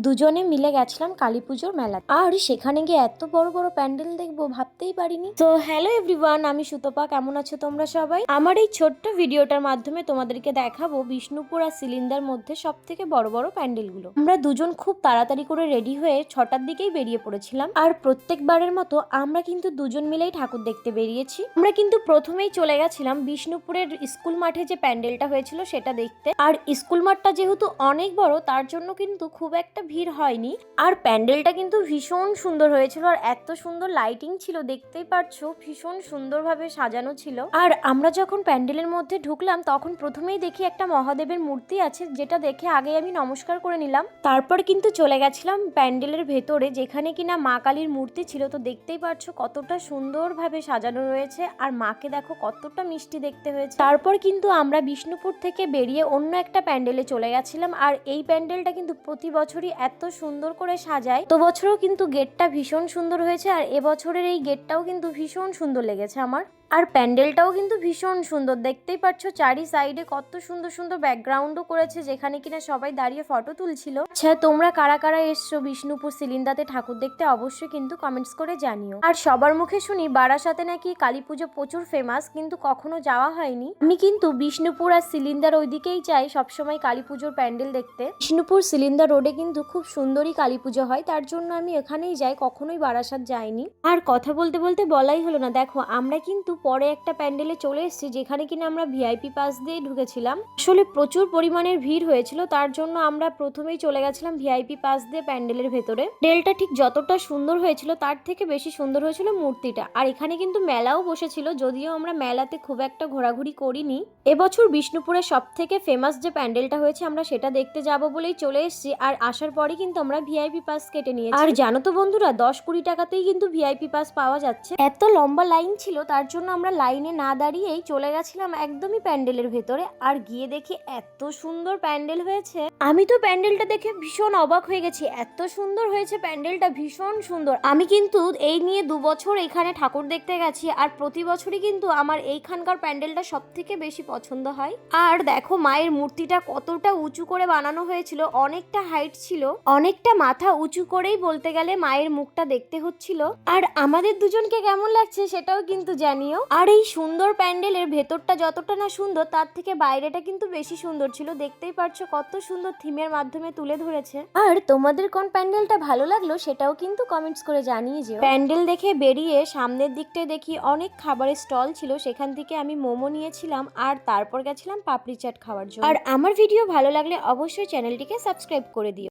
দুজনে মিলে গেছিলাম কালী পুজোর মেলা, আর সেখানে গিয়ে এত বড় বড় প্যান্ডেল দেখবো ভাবতেই পারিনি। তো হ্যালো এভরিওয়ান, আমি সুতপা। কেমন আছো তোমরা সবাই? আমার এই ছোট্ট ভিডিওটার মাধ্যমে তোমাদেরকে দেখাবো বিষ্ণুপুর আর সিলিন্দার মধ্যে সব থেকে বড় বড় প্যান্ডেলগুলো। আমরা দুজন খুব তাড়াতাড়ি করে রেডি হয়ে 6টার দিকেই বেরিয়ে পড়েছিলাম, আর প্রত্যেকবারের মতো আমরা কিন্তু দুজন মিলেই ঠাকুর দেখতে বেরিয়েছি। আমরা কিন্তু প্রথমেই চলে গেছিলাম বিষ্ণুপুরের স্কুল মাঠে যে প্যান্ডেলটা হয়েছিল সেটা দেখতে। আর স্কুল মাঠটা যেহেতু অনেক বড়, তার জন্য কিন্তু খুব একটা ভিড় হয়নি। আর প্যান্ডেলটা কিন্তু ভীষণ সুন্দর হয়েছিল, আর এত সুন্দর লাইটিং ছিল, দেখতেই পারছো ভীষণ সুন্দরভাবে সাজানো ছিল। আর আমরা যখন প্যান্ডেলের মধ্যে ঢুকলাম তখন প্রথমেই দেখি একটা মহাদেবের মূর্তি আছে, যেটা দেখে আগে আমি নমস্কার করে নিলাম। তারপর কিন্তু চলে গেছিলাম প্যান্ডেলের ভেতরে, যেখানে কিনা মা কালীর মূর্তি ছিল। তো দেখতেই পারছো কতটা সুন্দরভাবে সাজানো রয়েছে, আর মাকে দেখো কতটা মিষ্টি দেখতে হয়েছে। তারপর কিন্তু আমরা বিষ্ণুপুর থেকে বেরিয়ে অন্য একটা প্যান্ডেলে চলে গেছিলাম, আর এই প্যান্ডেলটা কিন্তু প্রতি বছরই এত সুন্দর করে সাজায়। তো বছরও কিন্তু গেটটা ভীষণ সুন্দর হয়েছে, আর এবছরের এই গেটটাও কিন্তু ভীষণ সুন্দর লেগেছে আমার। আর প্যান্ডেলটাও কিন্তু ভীষণ সুন্দর, দেখতেই পাচ্ছ চারি সাইডে কত সুন্দর সুন্দর ব্যাকগ্রাউন্ডও করেছে, যেখানে কিনা সবাই দাঁড়িয়ে ফটো তুলছিল। আচ্ছা, তোমরা কারা কারা এসছো বিষ্ণুপুর সিলিন্দাতে ঠাকুর দেখতে অবশ্যই কিন্তু কমেন্টস করে জানিও। আর সবার মুখে শুনি বারাসাতে নাকি কালী পুজো প্রচুর ফেমাস, কিন্তু কখনো যাওয়া হয়নি। আমি কিন্তু বিষ্ণুপুর আর সিলিন্দার ওইদিকেই যাই সবসময় কালী পুজোর প্যান্ডেল দেখতে। বিষ্ণুপুর সিলিন্দার রোডে কিন্তু খুব সুন্দরই কালী পুজো হয়, তার জন্য আমি এখানেই যাই, কখনোই বারাসাত যাইনি। আর কথা বলতে বলতে বলাই হলো না, দেখো আমরা কিন্তু পরে একটা প্যান্ডেলে চলে এসেছি, যেখানে কিনা আমরা ভিআইপি পাস দিয়ে ঢুকেছিলাম। আসলে প্রচুর পরিমাণের ভিড় হয়েছিল, তার জন্য আমরা প্রথমেই চলে গেছিলাম ভিআইপি পাস দিয়ে প্যান্ডেলের ভেতরে। প্যান্ডেলটা ঠিক যতটা সুন্দর হয়েছিল তার থেকে বেশি সুন্দর হয়েছিল মূর্তিটা। আর এখানে কিন্তু মেলাও বসেছিল, যদিও আমরা মেলাতে খুব একটা ঘোরাঘুরি করিনি। এবছর বিষ্ণুপুরের সব থেকে ফেমাস যে প্যান্ডেলটা হয়েছে আমরা সেটা দেখতে যাব বলেই চলে এসেছি। আর আসার পরে কিন্তু আমরা ভিআইপি পাস কেটে নিয়েছি। আর জানো তো বন্ধুরা, 10-20 টাকাতেই কিন্তু ভিআইপি পাস পাওয়া যাচ্ছে। এত লম্বা লাইন ছিল, তার জন্য আমরা লাইনে না দাঁড়িয়েই চলে গেছিলাম একদমই প্যান্ডেলের ভেতরে। আর গিয়ে দেখি এত সুন্দর প্যান্ডেল হয়েছে, আমি তো প্যান্ডেলটা দেখে ভীষণ অবাক হয়ে গেছি। এত সুন্দর হয়েছে প্যান্ডেলটা, ভীষণ সুন্দর। আমি কিন্তু এই নিয়ে 2 বছর এখানে ঠাকুর দেখতে গেছি, আর প্রতি বছরই কিন্তু আমার এইখানকার প্যান্ডেলটা সব থেকে বেশি পছন্দ হয়। আর দেখো মায়ের মূর্তিটা কতটা উঁচু করে বানানো হয়েছিল, অনেকটা হাইট ছিল, অনেকটা মাথা উঁচু করেই বলতে গেলে মায়ের মুখটা দেখতে হচ্ছিল। আর আমাদের দুজনকে কেমন লাগছে সেটাও কিন্তু জানিও। আর এই সুন্দর প্যান্ডেলের ভেতরটা যতটা না সুন্দর, তার থেকে বাইরেটা কিন্তু বেশি সুন্দর ছিল। দেখতেই পারছো কত সুন্দর থিমের মাধ্যমে তুলে ধরেছে। আর তোমাদের কোন প্যান্ডেলটা ভালো লাগলো সেটাও কিন্তু কমেন্টস করে জানিয়ে যেও। প্যান্ডেল দেখে বেরিয়ে সামনের দিকটায় দেখি অনেক খাবারের স্টল ছিল, সেখান থেকে আমি মোমো নিয়েছিলাম, আর তারপর গেছিলাম পাপড়ি চাট খাওয়ার জন্য। আর আমার ভিডিও ভালো লাগলে অবশ্যই চ্যানেলটিকে সাবস্ক্রাইব করে দিও।